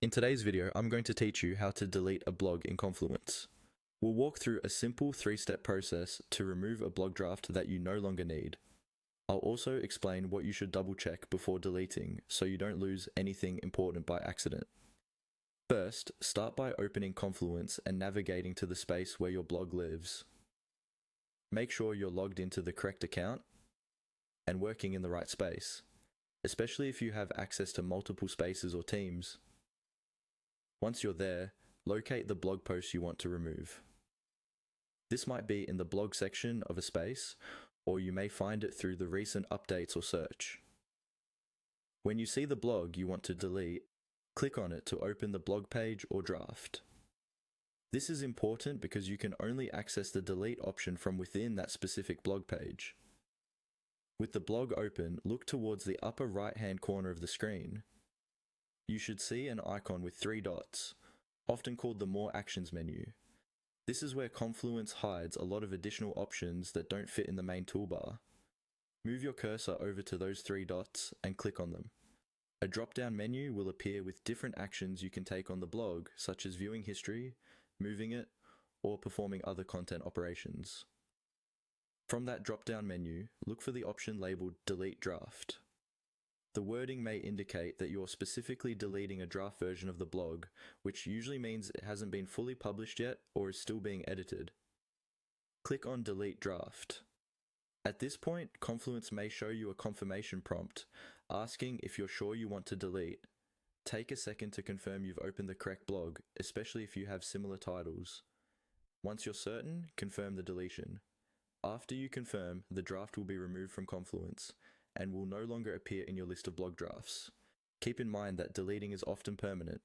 In today's video, I'm going to teach you how to delete a blog in Confluence. We'll walk through a simple 3-step process to remove a blog draft that you no longer need. I'll also explain what you should double check before deleting so you don't lose anything important by accident. First, start by opening Confluence and navigating to the space where your blog lives. Make sure you're logged into the correct account and working in the right space, especially if you have access to multiple spaces or teams. Once you're there, locate the blog post you want to remove. This might be in the blog section of a space, or you may find it through the recent updates or search. When you see the blog you want to delete, click on it to open the blog page or draft. This is important because you can only access the delete option from within that specific blog page. With the blog open, look towards the upper right-hand corner of the screen. You should see an icon with 3 dots, often called the More Actions menu. This is where Confluence hides a lot of additional options that don't fit in the main toolbar. Move your cursor over to those 3 dots and click on them. A drop-down menu will appear with different actions you can take on the blog, such as viewing history, moving it, or performing other content operations. From that drop-down menu, look for the option labeled Delete Draft. The wording may indicate that you're specifically deleting a draft version of the blog, which usually means it hasn't been fully published yet or is still being edited. Click on Delete Draft. At this point, Confluence may show you a confirmation prompt asking if you're sure you want to delete. Take a second to confirm you've opened the correct blog, especially if you have similar titles. Once you're certain, confirm the deletion. After you confirm, the draft will be removed from Confluence and will no longer appear in your list of blog drafts. Keep in mind that deleting is often permanent,